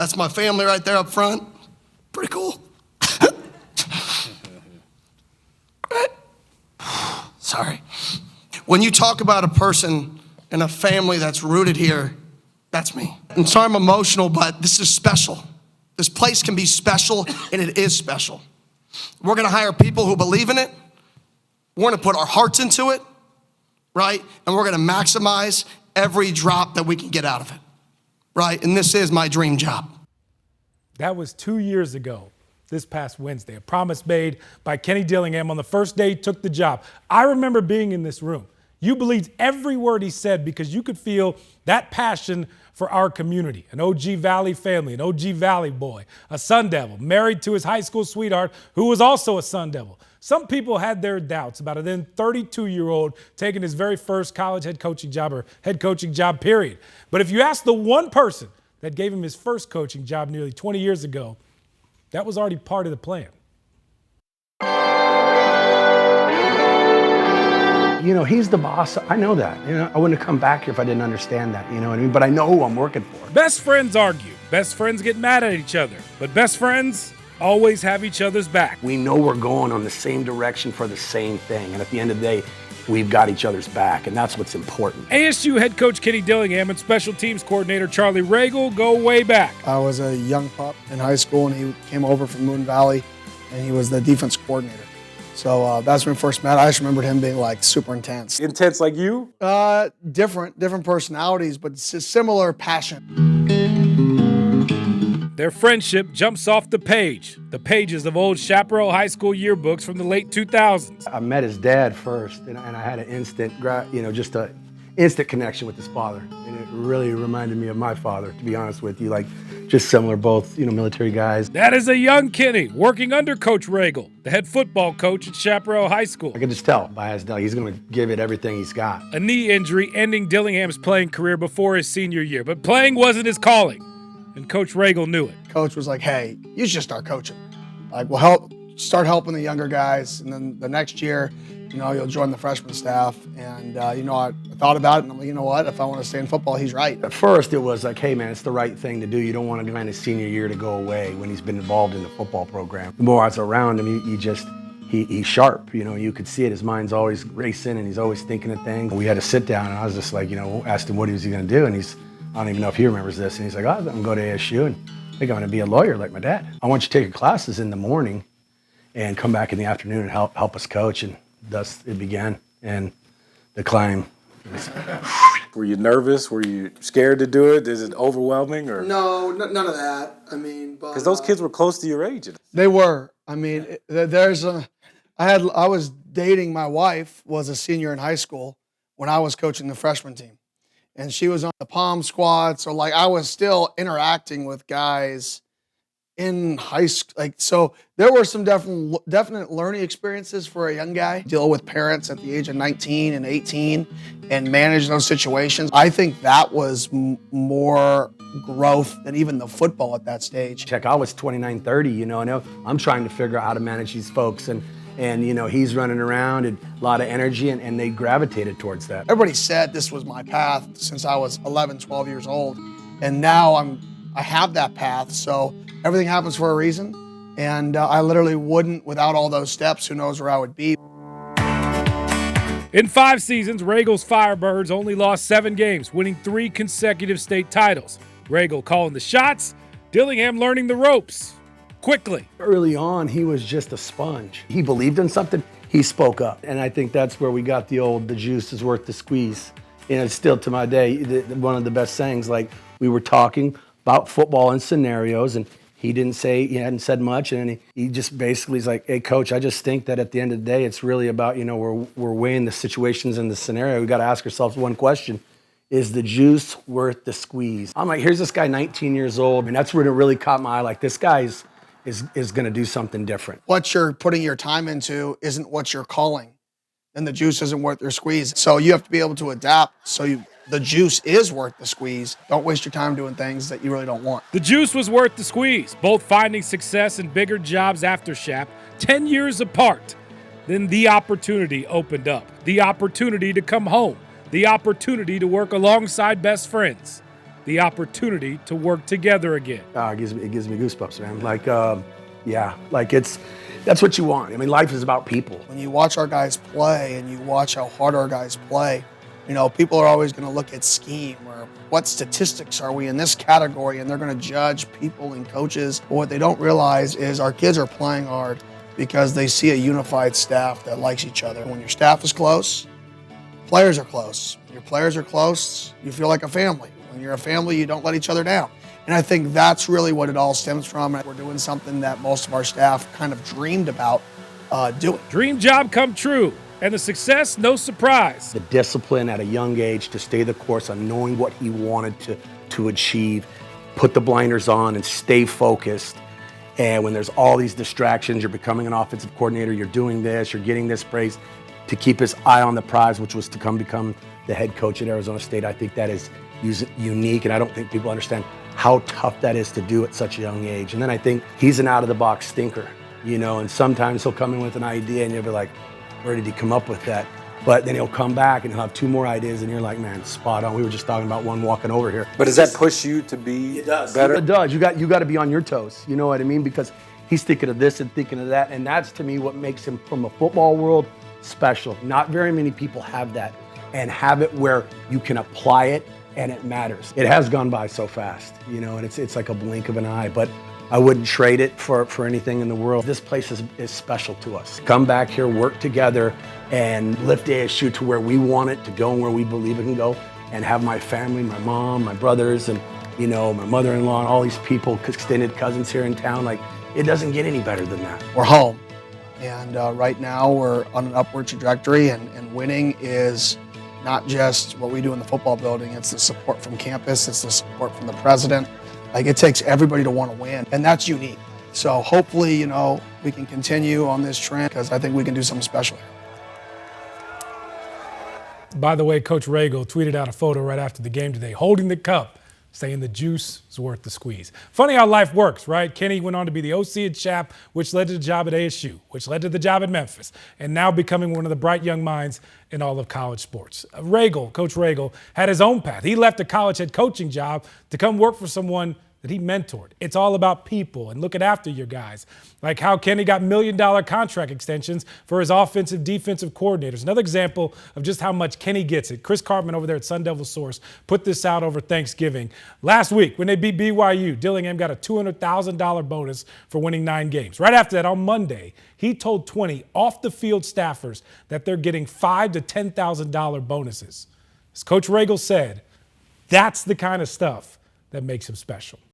That's my family right there up front. Pretty cool. Sorry. When you talk about a person and a family that's rooted here, that's me. And sorry I'm emotional, but this is special. This place can be special, and it is special. We're gonna hire people who believe in it. We're gonna put our hearts into it, right? And we're gonna maximize every drop that we can get out of it, right? And this is my dream job. That was 2 years ago, this past Wednesday, a promise made by Kenny Dillingham on the first day he took the job. I remember being in this room. You believed every word he said because you could feel that passion for our community, an OG Valley family, an OG Valley boy, a Sun Devil, married to his high school sweetheart who was also a Sun Devil. Some people had their doubts about a then 32-year-old taking his very first college head coaching job, period. But if you ask the one person that gave him his first coaching job nearly 20 years ago, that was already part of the plan. You know, he's the boss. I know that. You know, I wouldn't have come back here if I didn't understand that. You know what I mean? But I know who I'm working for. Best friends argue. Best friends get mad at each other. But best friends always have each other's back. We know we're going on the same direction for the same thing. And at the end of the day, we've got each other's back, and that's what's important. ASU head coach Kenny Dillingham and special teams coordinator Charlie Ragle go way back. I was a young pup in high school, and he came over from Moon Valley, and he was the defense coordinator. So that's when we first met. I just remembered him being like super intense. Intense like you? Different personalities, but similar passion. Their friendship jumps off the pages of old Chaparral high school yearbooks from the late 2000s. I met his dad first, and I had an instant connection with his father. And it really reminded me of my father, to be honest with you, like just similar, both, military guys. That is a young Kenny working under Coach Ragle, the head football coach at Chaparral High School. I could just tell by his he's going to give it everything he's got. A knee injury ending Dillingham's playing career before his senior year, but playing wasn't his calling, and Coach Ragle knew it. Coach was like, hey, you should start coaching. Like, we'll start helping the younger guys, and then the next year, you'll join the freshman staff. And, I thought about it, and I'm like, you know what? If I want to stay in football, he's right. At first, it was like, hey, man, it's the right thing to do. You don't want a guy in his senior year to go away when he's been involved in the football program. The more I was around him, he's sharp. You could see it. His mind's always racing, and he's always thinking of things. We had to sit down, and I was just like, asked him what he was going to do, and I don't even know if he remembers this, and he's like, I'm going to go to ASU, and I think I'm going to be a lawyer like my dad. I want you to take your classes in the morning and come back in the afternoon and help us coach, and thus it began, and the climb. Were you nervous? Were you scared to do it? Is it overwhelming? Or No, none of that. Because those kids were close to your age. They were. I was dating my wife, was a senior in high school when I was coaching the freshman team. And she was on the palm squad, so I was still interacting with guys in high school. So there were some definite learning experiences for a young guy. Deal with parents at the age of 19 and 18 and manage those situations. I think that was more growth than even the football at that stage. Check, I was 29, 30, and I'm trying to figure out how to manage these folks. And he's running around and a lot of energy, and they gravitated towards that. Everybody said this was my path since I was 11, 12 years old. And now I have that path, so everything happens for a reason. And I literally wouldn't, without all those steps, who knows where I would be. In 5 seasons, Ragle's Firebirds only lost 7 games, winning 3 consecutive state titles. Ragle calling the shots, Dillingham learning the ropes. Quickly. Early on, he was just a sponge. He believed in something, he spoke up. And I think that's where we got the juice is worth the squeeze. It's still to my day, one of the best sayings, like we were talking about football and scenarios, and he hadn't said much, and he just basically is like, hey, coach, I just think that at the end of the day, it's really about, we're weighing the situations and the scenario. We got to ask ourselves one question. Is the juice worth the squeeze? I'm like, here's this guy, 19 years old, and that's when it really caught my eye. Like, this guy is going to do something different. What you're putting your time into isn't what you're calling, and the juice isn't worth your squeeze. So you have to be able to adapt so the juice is worth the squeeze. Don't waste your time doing things that you really don't want. The juice was worth the squeeze, both finding success in bigger jobs after Chap, 10 years apart. Then the opportunity opened up, the opportunity to come home, the opportunity to work alongside best friends. the opportunity to work together again. It gives me goosebumps, man. Like, yeah, like that's what you want. I mean, life is about people. When you watch our guys play and you watch how hard our guys play, you know, people are always going to look at scheme or what statistics are we in this category, and they're going to judge people and coaches. But what they don't realize is our kids are playing hard because they see a unified staff that likes each other. When your staff is close, players are close. When your players are close, you feel like a family. When you're a family, you don't let each other down. And I think that's really what it all stems from. We're doing something that most of our staff kind of dreamed about doing. Dream job come true, and the success, no surprise. The discipline at a young age to stay the course on knowing what he wanted to achieve, put the blinders on and stay focused. And when there's all these distractions, you're becoming an offensive coordinator, you're doing this, you're getting this praise, to keep his eye on the prize, which was to become the head coach at Arizona State. I think that is unique, and I don't think people understand how tough that is to do at such a young age. And then I think he's an out-of-the-box thinker, you know, and sometimes he'll come in with an idea and you'll be like, where did he come up with that? But then he'll come back and he'll have two more ideas and you're like, man, spot on. We were just talking about one walking over here. But does that push you to be better? It does. You got to be on your toes, you know what I mean? Because he's thinking of this and thinking of that, and that's, to me, what makes him, from a football world, special. Not very many people have that, and have it where you can apply it and it matters. It has gone by so fast, you know, and it's like a blink of an eye, but I wouldn't trade it for anything in the world. This place is special to us. Come back here, work together, and lift ASU to where we want it to go and where we believe it can go, and have my family, my mom, my brothers, and, you know, my mother-in-law, and all these people, extended cousins here in town. Like, it doesn't get any better than that. We're home. And right now we're on an upward trajectory, and winning is not just what we do in the football building. It's the support from campus. It's the support from the president. Like, it takes everybody to want to win, and that's unique. So hopefully, you know, we can continue on this trend, because I think we can do something special here. By the way, Coach Ragle tweeted out a photo right after the game today, holding the cup, saying the juice is worth the squeeze. Funny how life works, right? Kenny went on to be the OC at Chap, which led to the job at ASU, which led to the job at Memphis, and now becoming one of the bright young minds in all of college sports. Coach Ragle, had his own path. He left a college head coaching job to come work for someone that he mentored. It's all about people and looking after your guys. Like how Kenny got $1 million contract extensions for his offensive, defensive coordinators. Another example of just how much Kenny gets it. Chris Cartman over there at Sun Devil Source put this out over Thanksgiving. Last week, when they beat BYU, Dillingham got a $200,000 bonus for winning 9 games. Right after that, on Monday, he told 20 off-the-field staffers that they're getting $5,000 to $10,000 bonuses. As Coach Ragle said, that's the kind of stuff that makes him special.